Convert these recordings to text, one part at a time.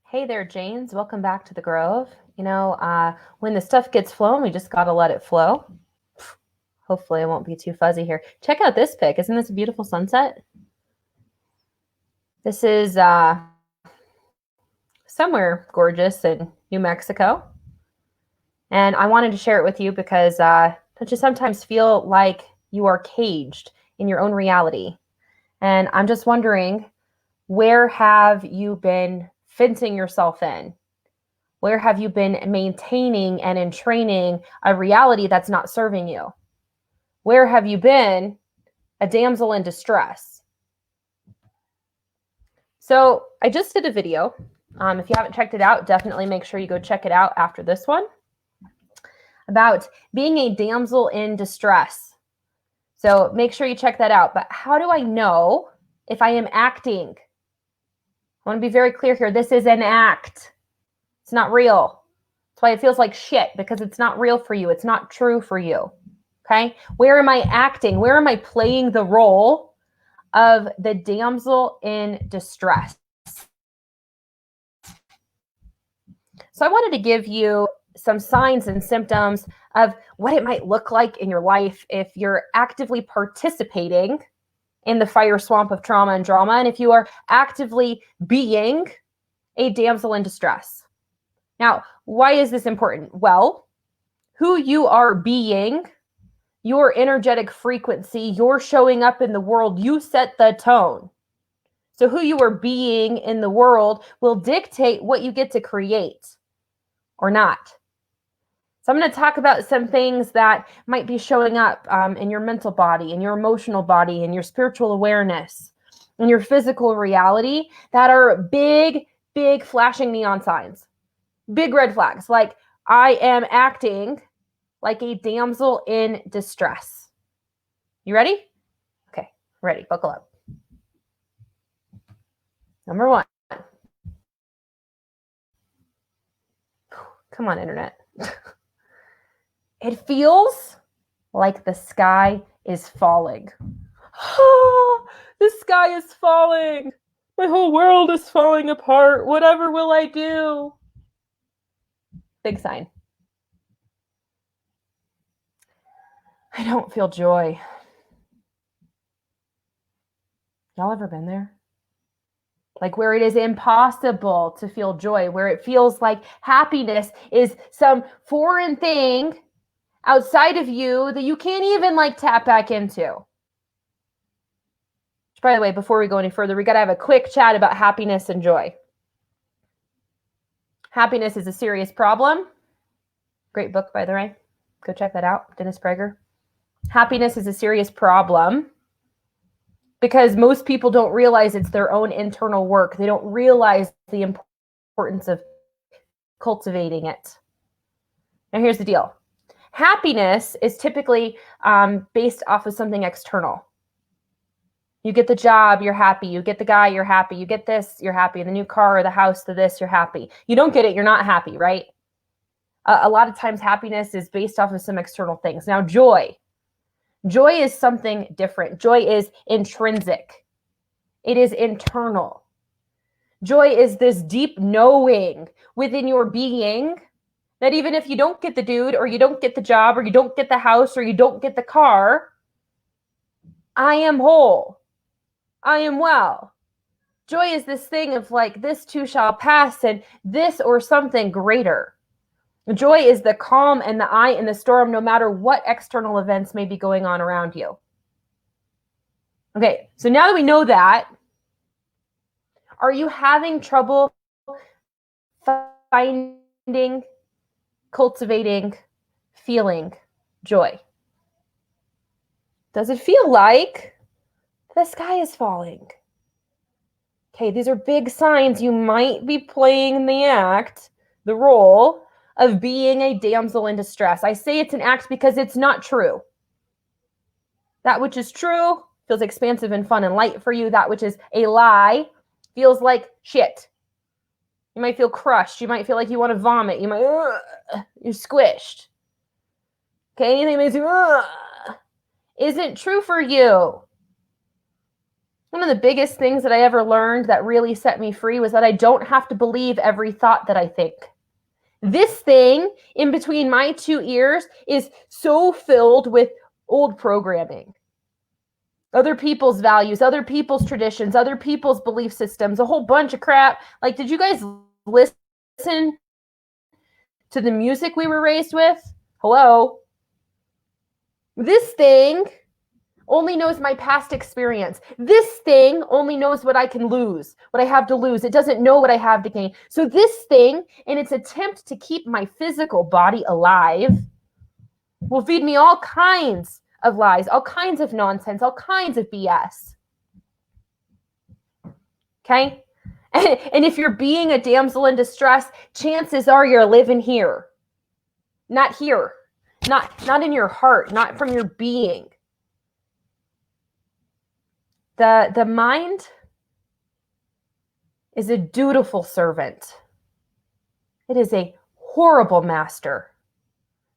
Hey there, Janes. Welcome back to the Grove. When the stuff gets flowing, we just got to let it flow. Hopefully, I won't be too fuzzy here. Check out this pic. Isn't this a beautiful sunset? This is somewhere gorgeous in New Mexico. And I wanted to share it with you because don't you sometimes feel like you are caged in your own reality? And I'm just wondering, where have you been fencing yourself in? Where have you been maintaining and entraining a reality that's not serving you? Where have you been a damsel in distress? So I just did a video. If you haven't checked it out, definitely make sure you go check it out after this one, about being a damsel in distress. So make sure you check that out. But how do I know if I am acting? I want to be very clear here. This is an act. It's not real. That's why it feels like shit, because it's not real for you. It's not true for you. Okay? Where am I acting? Where am I playing the role of the damsel in distress? So I wanted to give you some signs and symptoms of what it might look like in your life if you're actively participating in the fire swamp of trauma and drama, and if you are actively being a damsel in distress. Now, why is this important? Well, who you are being, your energetic frequency, your showing up in the world, you set the tone. So who you are being in the world will dictate what you get to create or not. So I'm going to talk about some things that might be showing up in your mental body, in your emotional body, in your spiritual awareness, in your physical reality that are big, big flashing neon signs. Big red flags, like I am acting like a damsel in distress. You ready? Okay, ready. Buckle up. Number one. Come on, internet. It feels like the sky is falling. The sky is falling. My whole world is falling apart. Whatever will I do? Big sign. I don't feel joy. Y'all ever been there? Like where it is impossible to feel joy, where it feels like happiness is some foreign thing outside of you that you can't even like tap back into. Which, by the way, before we go any further, we got to have a quick chat about happiness and joy. Happiness is a serious problem. Great book, by the way. Go check that out, Dennis Prager. Happiness is a serious problem because most people don't realize it's their own internal work. They don't realize the importance of cultivating it. Now, here's the deal. Happiness is typically based off of something external. You get the job, you're happy. You get the guy, you're happy. You get this, you're happy. The new car or the house, the this, you're happy. You don't get it, you're not happy, right? A lot of times happiness is based off of some external things. Now, joy. Joy is something different. Joy is intrinsic. It is internal. Joy is this deep knowing within your being that even if you don't get the dude, or you don't get the job, or you don't get the house, or you don't get the car, I am whole. I am well. Joy is this thing of like, this too shall pass, and this or something greater. Joy is the calm and the eye in the storm, no matter what external events may be going on around you. Okay, so now that we know that, are you having trouble finding, cultivating, feeling joy? Does it feel like the sky is falling? Okay, these are big signs you might be playing the act, the role of being a damsel in distress. I say it's an act because it's not true. That which is true feels expansive and fun and light for you. That which is a lie feels like shit. You might feel crushed. You might feel like you want to vomit. You might, you're squished. Okay, anything that makes you, isn't true for you. One of the biggest things that I ever learned that really set me free was that I don't have to believe every thought that I think. This thing in between my two ears is so filled with old programming. Other people's values, other people's traditions, other people's belief systems, a whole bunch of crap. Like, did you guys listen to the music we were raised with? Hello? This thing only knows my past experience. This thing only knows what I can lose, what I have to lose. It doesn't know what I have to gain. So this thing, in its attempt to keep my physical body alive, will feed me all kinds of lies, all kinds of nonsense, all kinds of BS. Okay? And if you're being a damsel in distress, chances are you're living here. Not here. Not in your heart, not from your being. The mind is a dutiful servant. It is a horrible master,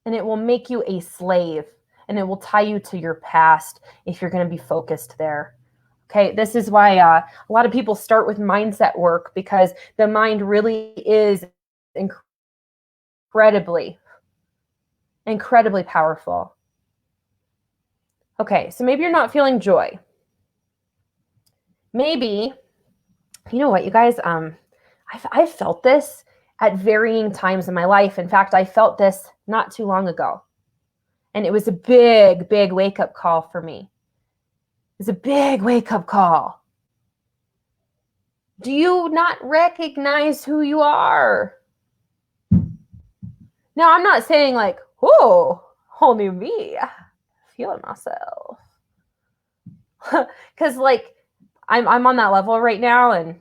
and it will make you a slave, and it will tie you to your past if you're going to be focused there. Okay, this is why a lot of people start with mindset work, because the mind really is incredibly powerful. Okay, so maybe you're not feeling joy. Maybe, you know what, you guys, I've felt this at varying times in my life. In fact, I felt this not too long ago. And it was a big wake-up call for me. It was a big wake-up call. Do you not recognize who you are? Now, I'm not saying like, whoa, whole new me, feeling myself. Because like, I'm on that level right now, and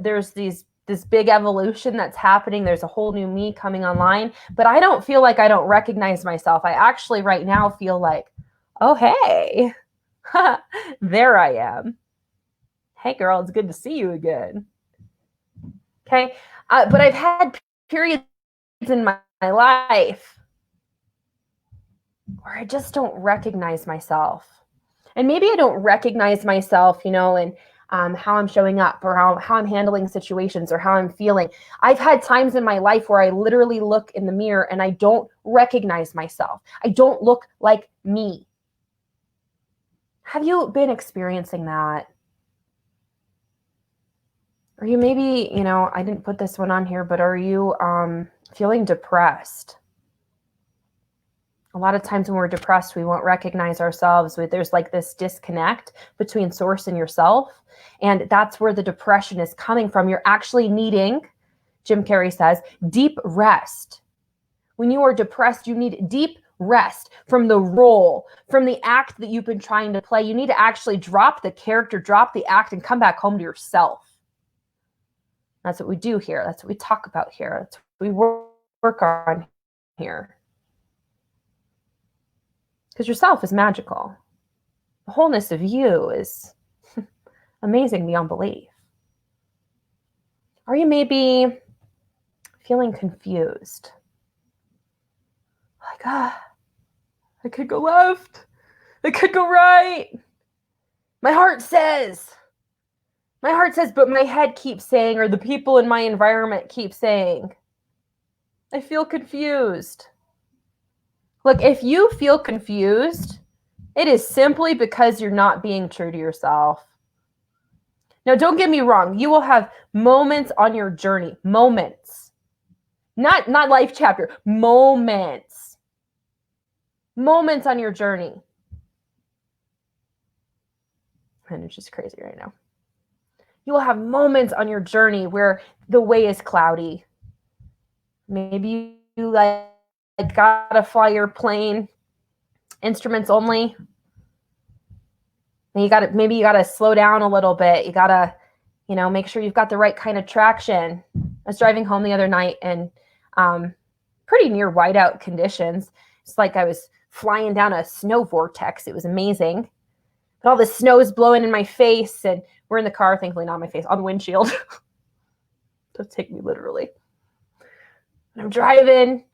there's this big evolution that's happening. There's a whole new me coming online, but I don't feel like I don't recognize myself. I actually right now feel like, oh, hey, there I am. Hey, girl, it's good to see you again. Okay. But I've had periods in my life where I just don't recognize myself. And maybe I don't recognize myself, and how I'm showing up, or how I'm handling situations, or how I'm feeling. I've had times in my life where I literally look in the mirror and I don't recognize myself. I don't look like me. Have you been experiencing that? Are you maybe, I didn't put this one on here, but are you feeling depressed? A lot of times when we're depressed, we won't recognize ourselves. There's like this disconnect between source and yourself. And that's where the depression is coming from. You're actually needing, Jim Carrey says, deep rest. When you are depressed, you need deep rest from the role, from the act that you've been trying to play. You need to actually drop the character, drop the act, and come back home to yourself. That's what we do here. That's what we talk about here. That's what we work on here. Because yourself is magical. The wholeness of you is amazing beyond belief. Are you maybe feeling confused? Like, I could go left. I could go right. My heart says, but my head keeps saying, or the people in my environment keep saying, I feel confused. Look, if you feel confused, it is simply because you're not being true to yourself. Now, don't get me wrong. You will have moments on your journey. Moments. Not life chapter. Moments. Moments on your journey. And it's just crazy right now. You will have moments on your journey where the way is cloudy. Maybe you gotta fly your plane, instruments only. And maybe you gotta slow down a little bit. You gotta, make sure you've got the right kind of traction. I was driving home the other night and pretty near whiteout conditions. It's like I was flying down a snow vortex. It was amazing. But all the snow is blowing in my face, and we're in the car, thankfully not my face, on the windshield. Don't take me literally. And I'm driving.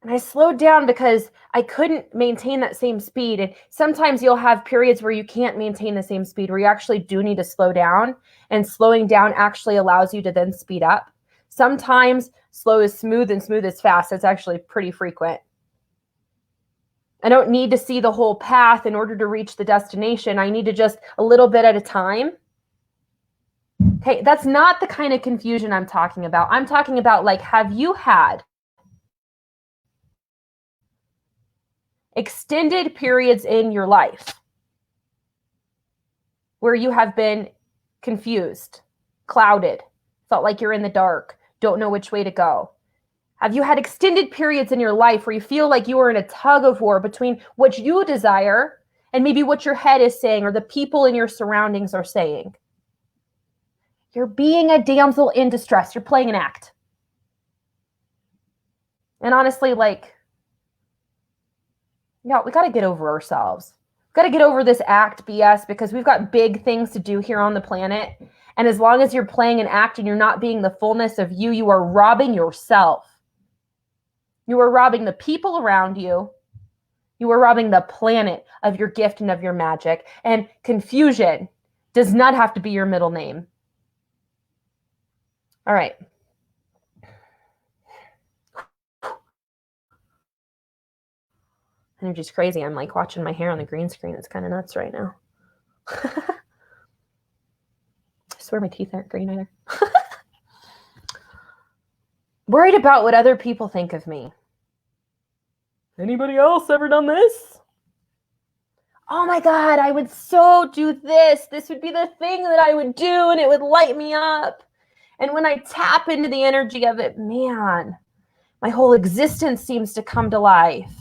And I slowed down because I couldn't maintain that same speed. And sometimes you'll have periods where you can't maintain the same speed, where you actually do need to slow down. And slowing down actually allows you to then speed up. Sometimes slow is smooth and smooth is fast. That's actually pretty frequent. I don't need to see the whole path in order to reach the destination. I need to just a little bit at a time. Okay, that's not the kind of confusion I'm talking about. I'm talking about, like, have you had extended periods in your life where you have been confused, clouded, felt like you're in the dark, don't know which way to go? Have you had extended periods in your life where you feel like you are in a tug of war between what you desire and maybe what your head is saying or the people in your surroundings are saying? You're being a damsel in distress. You're playing an act. And honestly, like, yeah, we got to get over ourselves. We've got to get over this act BS, because we've got big things to do here on the planet. And as long as you're playing an act and you're not being the fullness of you, you are robbing yourself. You are robbing the people around you. You are robbing the planet of your gift and of your magic. And confusion does not have to be your middle name. All right. Energy's crazy. I'm like watching my hair on the green screen. It's kind of nuts right now. I swear my teeth aren't green either. Worried about what other people think of me. Anybody else ever done this? Oh my God, I would so do this. This would be the thing that I would do, and it would light me up. And when I tap into the energy of it, man, my whole existence seems to come to life.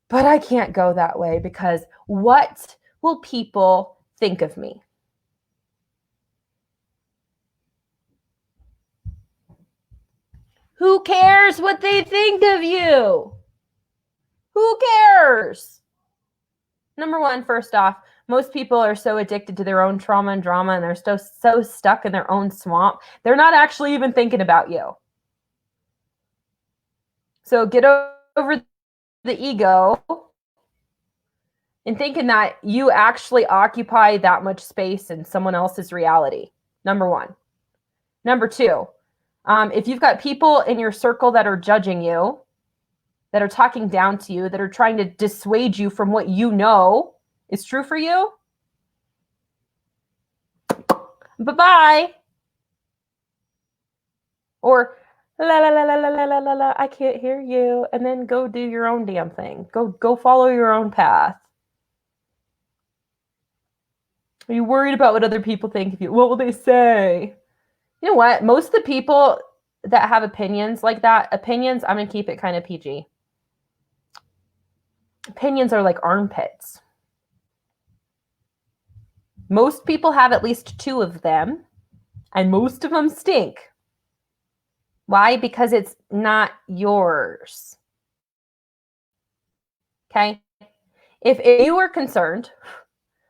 But I can't go that way, because what will people think of me? Who cares what they think of you? Who cares? Number one, first off, most people are so addicted to their own trauma and drama, and they're so stuck in their own swamp. They're not actually even thinking about you. So get over the ego and thinking that you actually occupy that much space in someone else's reality. Number one. Number two, if you've got people in your circle that are judging you, that are talking down to you, that are trying to dissuade you from what you know is true for you, bye-bye. Or la la la la la la la la, I can't hear you, and then go do your own damn thing. Go follow your own path. Are you worried about what other people think of you? What will they say? You know what? Most of the people that have opinions like that, I'm going to keep it kind of PG. Opinions are like armpits. Most people have at least 2 of them, and most of them stink. Why? Because it's not yours. Okay? If you were concerned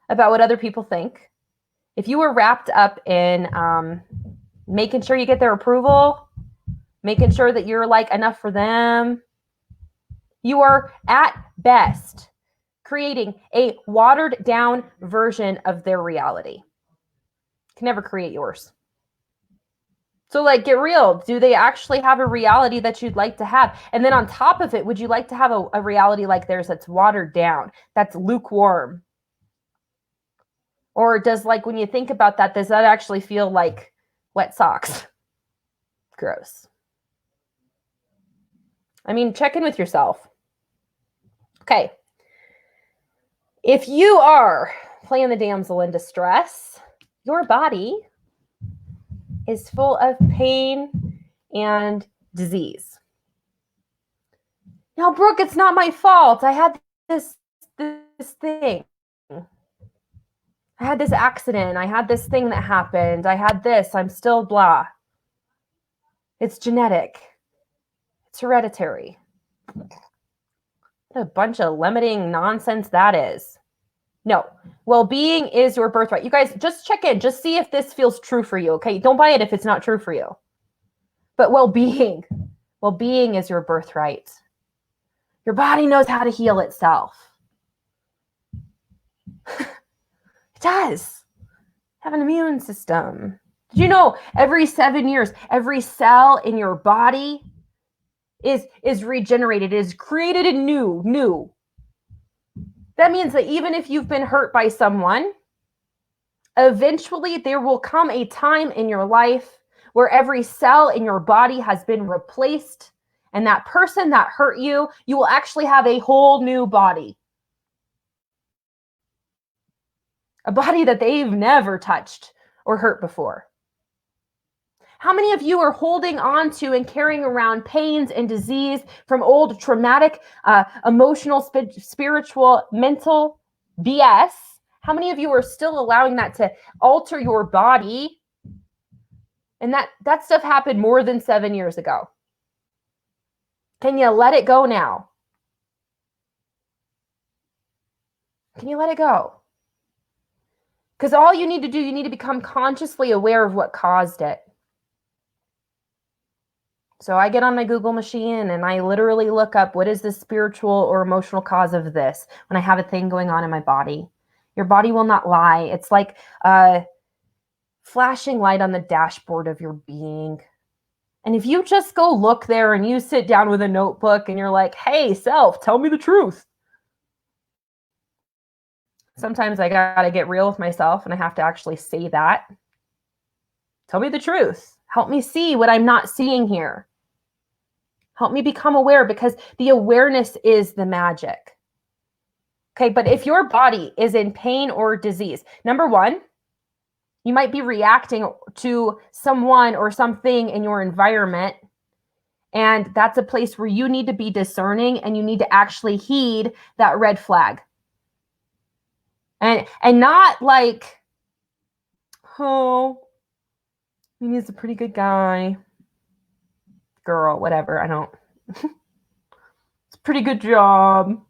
about what other people think, if you were wrapped up in making sure you get their approval, making sure that you're like enough for them, you are at best creating a watered down version of their reality. You can never create yours. So like, get real. Do they actually have a reality that you'd like to have? And then on top of it, would you like to have a reality like theirs that's watered down, that's lukewarm? Or does, like, when you think about that, does that actually feel like wet socks? Gross. I mean, check in with yourself. Okay. If you are playing the damsel in distress, your body is full of pain and disease. Now, Brooke, it's not my fault. I had this thing. I had this accident. I had this thing that happened. I had this. I'm still blah. It's genetic. It's hereditary. What a bunch of limiting nonsense that is. No. Well-being is your birthright. You guys, just check in. Just see if this feels true for you, okay? Don't buy it if it's not true for you. But well-being Well-being is your birthright. Your body knows how to heal itself. It does. Have an immune system. Did you know every 7 years, every cell in your body is regenerated, is created anew. That means that even if you've been hurt by someone, eventually there will come a time in your life where every cell in your body has been replaced, and that person that hurt you, you will actually have a whole new body. A body that they've never touched or hurt before. How many of you are holding on to and carrying around pains and disease from old traumatic, emotional, spiritual, mental BS? How many of you are still allowing that to alter your body? And that stuff happened more than 7 years ago. Can you let it go now? Can you let it go? Because all you need to do, you need to become consciously aware of what caused it. So I get on my Google machine and I literally look up, what is the spiritual or emotional cause of this when I have a thing going on in my body? Your body will not lie. It's like a flashing light on the dashboard of your being. And if you just go look there and you sit down with a notebook and you're like, hey, self, tell me the truth. Sometimes I gotta get real with myself and I have to actually say that. Tell me the truth. Help me see what I'm not seeing here. Help me become aware, because the awareness is the magic. Okay, but if your body is in pain or disease, number one, you might be reacting to someone or something in your environment. And that's a place where you need to be discerning and you need to actually heed that red flag. And not like, oh, he's a pretty good guy. Girl, whatever, I don't. It's a pretty good job.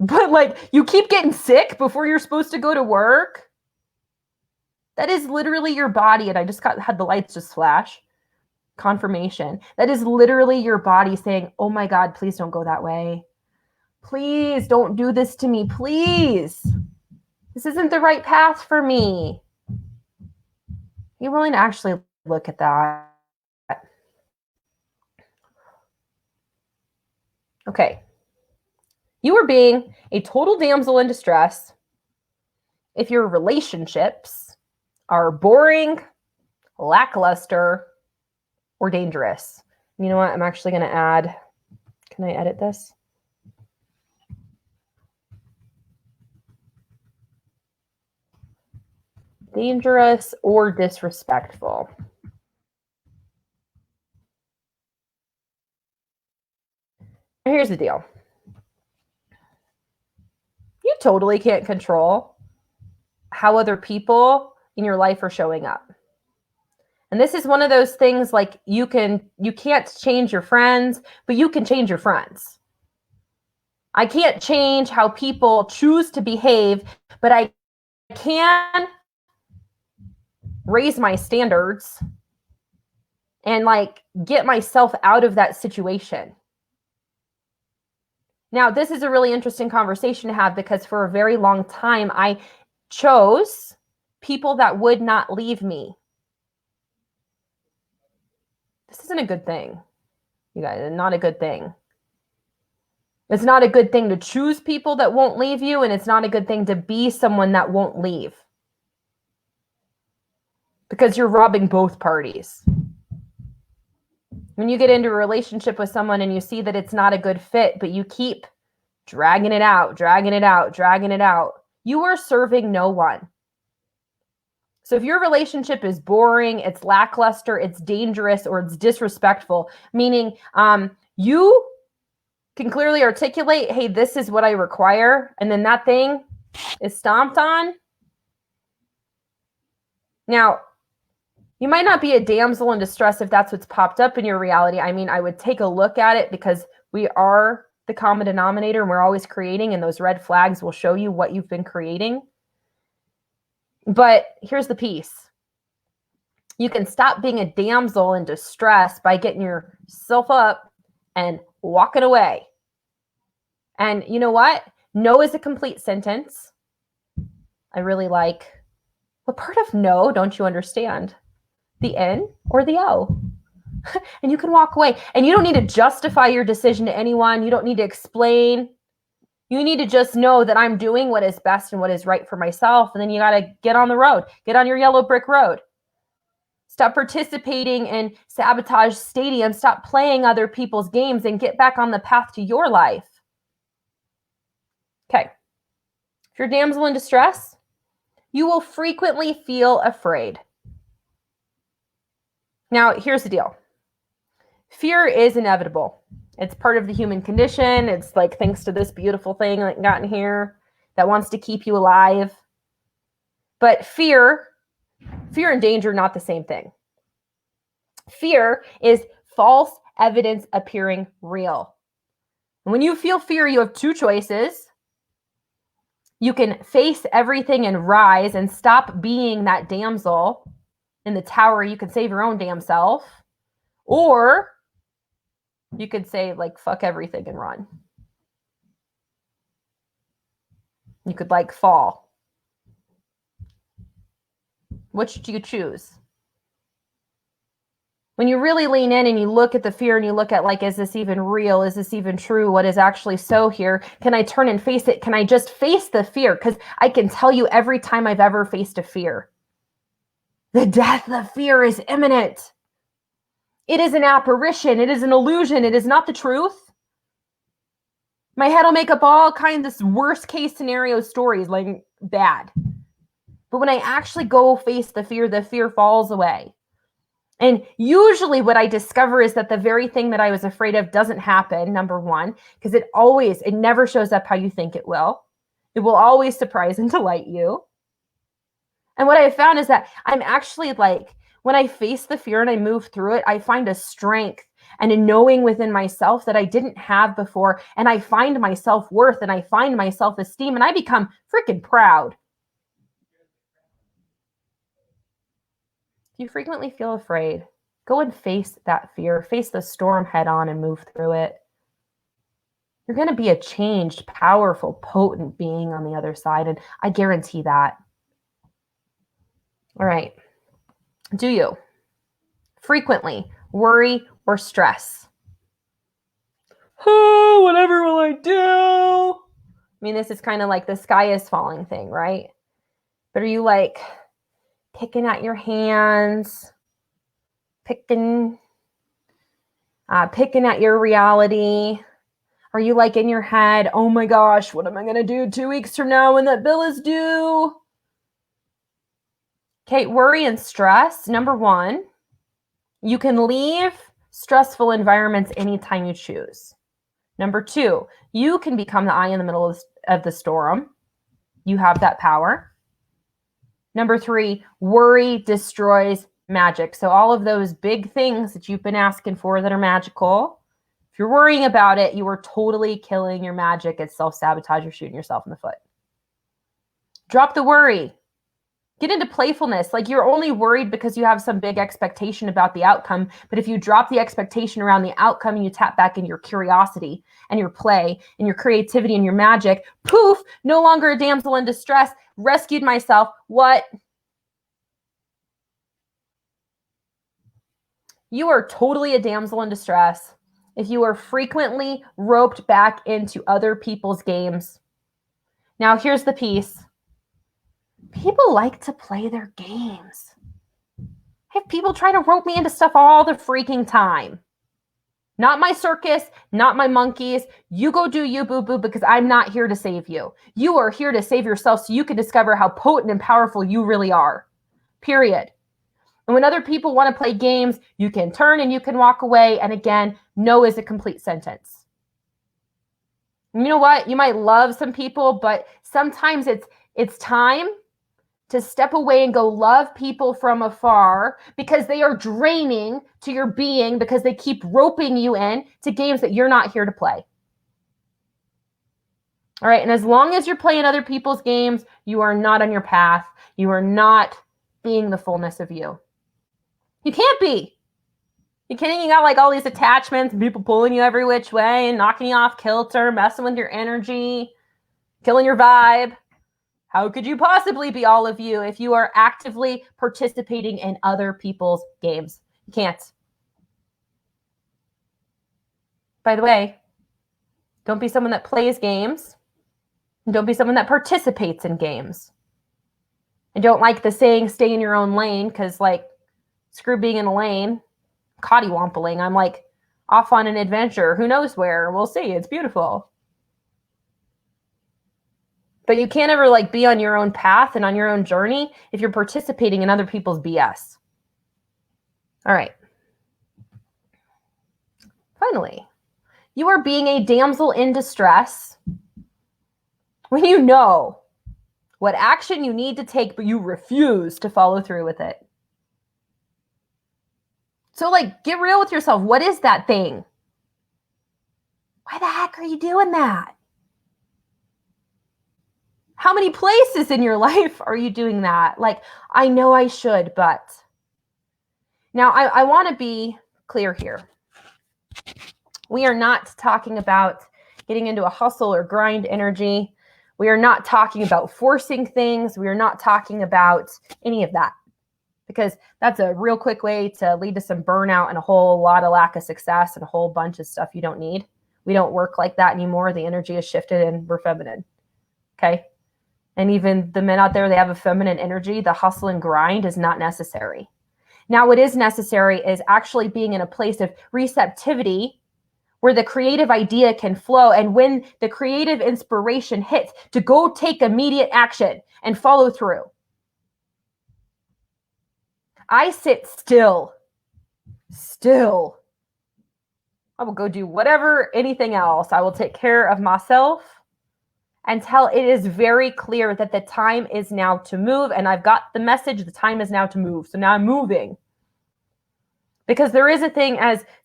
But like, you keep getting sick before you're supposed to go to work. That is literally your body. And I just had the lights just flash. Confirmation. That is literally your body saying, oh my God, please don't go that way. Please don't do this to me. Please. This isn't the right path for me. You're willing to actually look at that. Okay. You are being a total damsel in distress if your relationships are boring, lackluster, or dangerous. You know what? I'm actually going to add, can I edit this? Dangerous or disrespectful. Here's the deal. You totally can't control how other people in your life are showing up. And this is one of those things, like you can't change your friends, but you can change your friends. I can't change how people choose to behave, but I can raise my standards and like get myself out of that situation. Now, this is a really interesting conversation to have, because for a very long time, I chose people that would not leave me. This isn't a good thing, you guys. Not a good thing. It's not a good thing to choose people that won't leave you, and it's not a good thing to be someone that won't leave, because you're robbing both parties. When you get into a relationship with someone and you see that it's not a good fit, but you keep dragging it out, you are serving no one. So if your relationship is boring, it's lackluster, it's dangerous, or it's disrespectful, meaning you can clearly articulate, hey, this is what I require, and then that thing is stomped on. Now, you might not be a damsel in distress if that's what's popped up in your reality. I mean, I would take a look at it, because we are the common denominator and we're always creating, and those red flags will show you what you've been creating. But here's the piece. You can stop being a damsel in distress by getting yourself up and walking away. And you know what? No is a complete sentence. I really like, what part of no don't you understand? The N or the O? And you can walk away. And you don't need to justify your decision to anyone. You don't need to explain. You need to just know that I'm doing what is best and what is right for myself. And then you got to get on the road. Get on your yellow brick road. Stop participating in sabotage stadiums. Stop playing other people's games and get back on the path to your life. Okay. If you're damsel in distress, you will frequently feel afraid. Now, here's the deal. Fear is inevitable. It's part of the human condition. It's like thanks to this beautiful thing that got in here that wants to keep you alive. But fear and danger are not the same thing. Fear is false evidence appearing real. And when you feel fear, you have two choices. You can face everything and rise and stop being that damsel in the tower. You can save your own damn self. Or you could say, like, fuck everything and run. You could, like, fall. Which do you choose? When you really lean in and you look at the fear and you look at, like, is this even real? Is this even true? What is actually so here? Can I turn and face it? Can I just face the fear? Because I can tell you every time I've ever faced a fear, the death of fear is imminent. It is an apparition. It is an illusion. It is not the truth. My head will make up all kinds of worst case scenario stories, like bad. But when I actually go face the fear falls away. And usually what I discover is that the very thing that I was afraid of doesn't happen, number one, because it never shows up how you think it will. It will always surprise and delight you. And what I found is that I'm actually like, when I face the fear and I move through it, I find a strength and a knowing within myself that I didn't have before. And I find my self-worth and I find my self-esteem and I become freaking proud. If you frequently feel afraid, go and face that fear, face the storm head on and move through it. You're going to be a changed, powerful, potent being on the other side. And I guarantee that. All right. Do you frequently worry or stress? Oh, whatever will I do? I mean, this is kind of like the sky is falling thing, right? But are you like picking at your hands, picking at your reality? Are you like in your head, oh my gosh, what am I going to do 2 weeks from now when that bill is due? Okay, worry and stress. Number one, you can leave stressful environments anytime you choose. Number two, you can become the eye in the middle of the storm. You have that power. Number three, worry destroys magic. So all of those big things that you've been asking for that are magical, if you're worrying about it, you are totally killing your magic. It's self-sabotage. You're shooting yourself in the foot. Drop the worry. Get into playfulness. Like, you're only worried because you have some big expectation about the outcome. But if you drop the expectation around the outcome and you tap back into your curiosity and your play and your creativity and your magic, poof, no longer a damsel in distress, rescued myself. What? You are totally a damsel in distress if you are frequently roped back into other people's games. Now, here's the piece. People like to play their games. I have people try to rope me into stuff all the freaking time. Not my circus, not my monkeys. You go do you, boo-boo, because I'm not here to save you. You are here to save yourself so you can discover how potent and powerful you really are. Period. And when other people want to play games, you can turn and you can walk away. And again, no is a complete sentence. And you know what? You might love some people, but sometimes it's time to step away and go love people from afar because they are draining to your being because they keep roping you in to games that you're not here to play. All right. And as long as you're playing other people's games, you are not on your path. You are not being the fullness of you. You can't be. You kidding? You got like all these attachments and people pulling you every which way and knocking you off kilter, messing with your energy, killing your vibe. How could you possibly be all of you if you are actively participating in other people's games? You can't. By the way, don't be someone that plays games. And don't be someone that participates in games. And don't like the saying, stay in your own lane, because like, screw being in a lane. Coddywampling. I'm like off on an adventure. Who knows where? We'll see. It's beautiful. But you can't ever like be on your own path and on your own journey if you're participating in other people's BS. All right. Finally, you are being a damsel in distress when you know what action you need to take, but you refuse to follow through with it. So like, get real with yourself. What is that thing? Why the heck are you doing that? How many places in your life are you doing that? Like, I know I should, but. Now, I want to be clear here. We are not talking about getting into a hustle or grind energy. We are not talking about forcing things. We are not talking about any of that, because that's a real quick way to lead to some burnout and a whole lot of lack of success and a whole bunch of stuff you don't need. We don't work like that anymore. The energy has shifted and we're feminine. Okay. And even the men out there, they have a feminine energy. The hustle and grind is not necessary. Now, what is necessary is actually being in a place of receptivity where the creative idea can flow. And when the creative inspiration hits, to go take immediate action and follow through. I sit still. I will go do whatever, anything else. I will take care of myself until it is very clear that the time is now to move. And I've got the message, the time is now to move. So now I'm moving. Because there is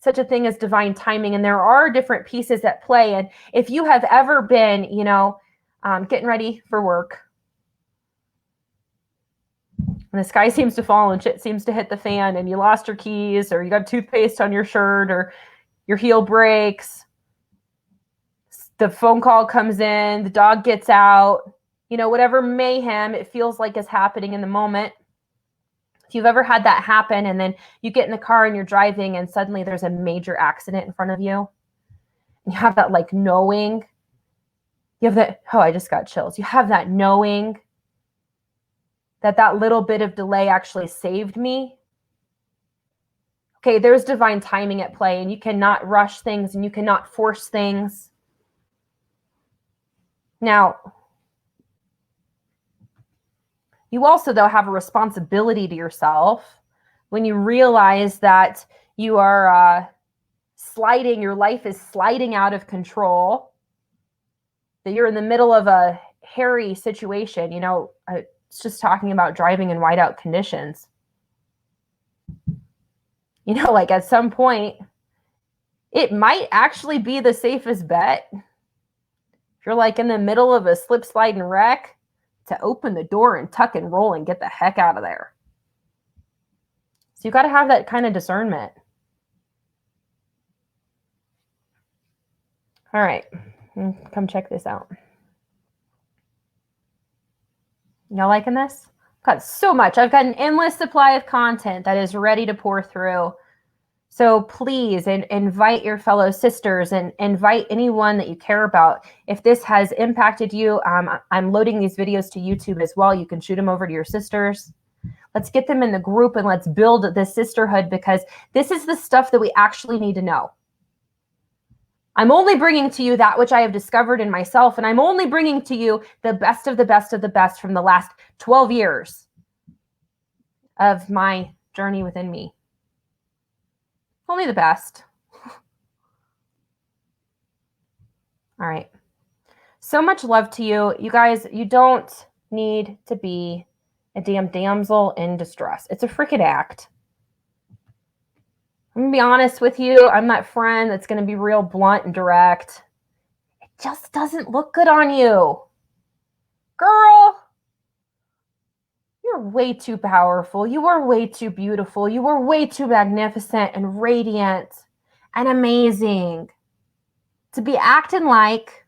such a thing as divine timing, and there are different pieces at play. And if you have ever been, getting ready for work, and the sky seems to fall and shit seems to hit the fan, and you lost your keys, or you got toothpaste on your shirt, or your heel breaks, the phone call comes in, the dog gets out, whatever mayhem it feels like is happening in the moment. If you've ever had that happen, and then you get in the car and you're driving and suddenly there's a major accident in front of you, and you have that like knowing, you have that, I just got chills. You have that knowing that little bit of delay actually saved me. Okay, there's divine timing at play, and you cannot rush things and you cannot force things. Now, you also, though, have a responsibility to yourself when you realize that you are your life is sliding out of control, that you're in the middle of a hairy situation. It's just talking about driving in whiteout conditions. Like at some point, it might actually be the safest bet. If you're like in the middle of a slip, slide, and wreck, to open the door and tuck and roll and get the heck out of there. So you got to have that kind of discernment. All right, come check this out. Y'all liking this? I've got so much. I've got an endless supply of content that is ready to pour through. So please invite your fellow sisters and invite anyone that you care about. If this has impacted you, I'm loading these videos to YouTube as well. You can shoot them over to your sisters. Let's get them in the group and let's build this sisterhood, because this is the stuff that we actually need to know. I'm only bringing to you that which I have discovered in myself, and I'm only bringing to you the best of the best of the best from the last 12 years of my journey within me. Only the best. All right. So much love to you. You guys, you don't need to be a damn damsel in distress. It's a freaking act. I'm going to be honest with you. I'm that friend that's going to be real blunt and direct. It just doesn't look good on you. Girl, are way too powerful. You are way too beautiful. You are way too magnificent and radiant and amazing to be acting like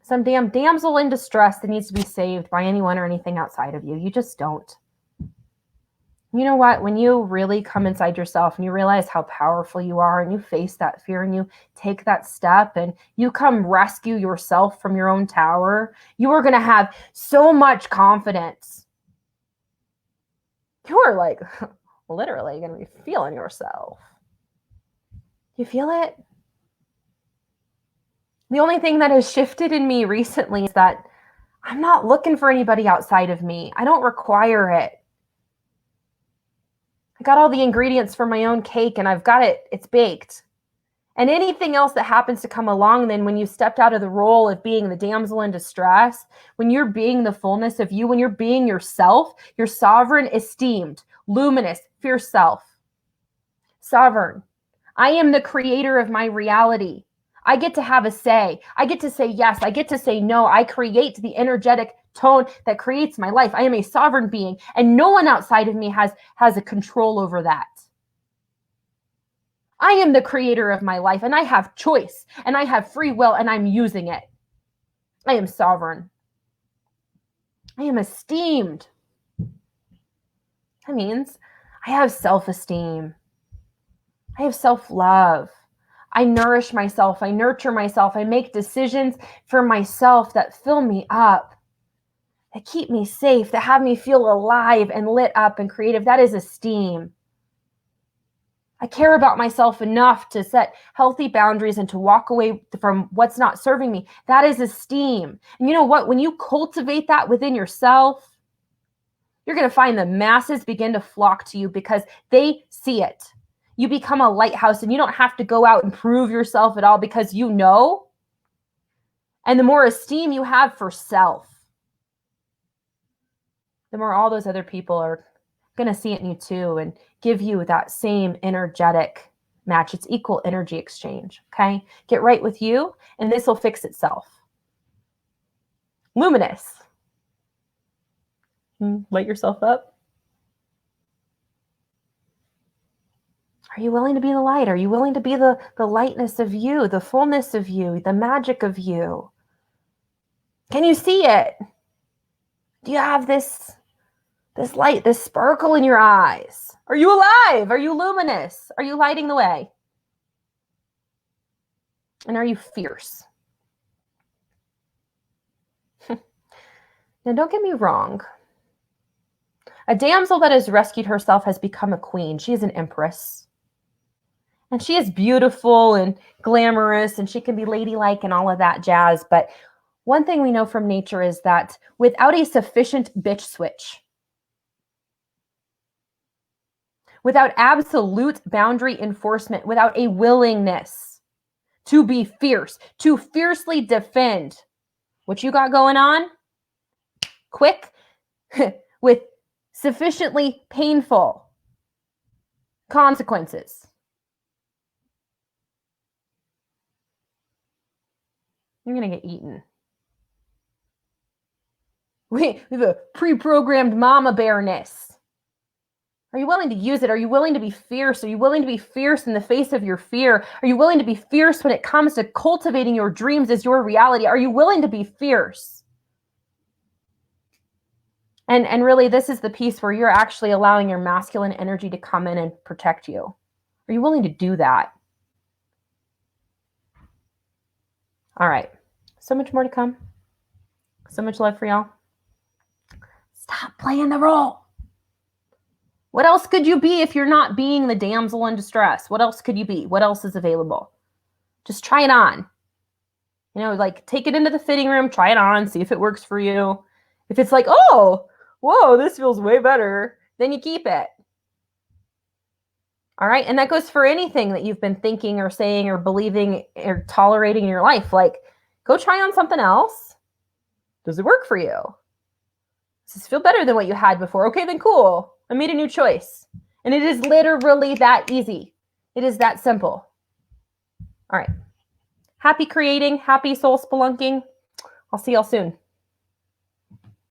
some damn damsel in distress that needs to be saved by anyone or anything outside of you. You just don't. You know what? When you really come inside yourself and you realize how powerful you are and you face that fear and you take that step and you come rescue yourself from your own tower, you are going to have so much confidence. You are like literally going to be feeling yourself. You feel it? The only thing that has shifted in me recently is that I'm not looking for anybody outside of me. I don't require it. I got all the ingredients for my own cake and I've got it. It's baked. And anything else that happens to come along then when you stepped out of the role of being the damsel in distress, when you're being the fullness of you, when you're being yourself, your sovereign, esteemed, luminous, fierce self. Sovereign. I am the creator of my reality. I get to have a say. I get to say yes. I get to say no. I create the energetic tone that creates my life. I am a sovereign being, and no one outside of me has a control over that. I am the creator of my life, and I have choice, and I have free will, and I'm using it. I am sovereign. I am esteemed. That means I have self-esteem. I have self-love. I nourish myself. I nurture myself. I make decisions for myself that fill me up, that keep me safe, that have me feel alive and lit up and creative. That is esteem. I care about myself enough to set healthy boundaries and to walk away from what's not serving me. That is esteem. And you know what? When you cultivate that within yourself, you're going to find the masses begin to flock to you because they see it. You become a lighthouse and you don't have to go out and prove yourself at all because you know. And the more esteem you have for self, the more all those other people are going to see it in you too and give you that same energetic match. It's equal energy exchange, okay? Get right with you and this will fix itself. Luminous. Light yourself up. Are you willing to be the light? Are you willing to be the lightness of you, the fullness of you, the magic of you? Can you see it? Do you have this light, this sparkle in your eyes? Are you alive? Are you luminous? Are you lighting the way? And are you fierce? Now, don't get me wrong. A damsel that has rescued herself has become a queen. She is an empress. And she is beautiful and glamorous, and she can be ladylike and all of that jazz. But one thing we know from nature is that without a sufficient bitch switch, without absolute boundary enforcement, without a willingness to be fierce, to fiercely defend what you got going on, quick, with sufficiently painful consequences, you're going to get eaten. We have a pre-programmed mama bearness. Are you willing to use it? Are you willing to be fierce? Are you willing to be fierce in the face of your fear? Are you willing to be fierce when it comes to cultivating your dreams as your reality? Are you willing to be fierce? And really, this is the piece where you're actually allowing your masculine energy to come in and protect you. Are you willing to do that? All right. So much more to come. So much love for y'all. Stop playing the role. What else could you be if you're not being the damsel in distress? What else could you be? What else is available? Just try it on. You know, like take it into the fitting room, try it on, see if it works for you. If it's like, oh, whoa, this feels way better, then you keep it. All right. And that goes for anything that you've been thinking or saying or believing or tolerating in your life. Like, go try on something else. Does it work for you? Does this feel better than what you had before? Okay, then cool. I made a new choice. And it is literally that easy. It is that simple. All right. Happy creating. Happy soul spelunking. I'll see y'all soon.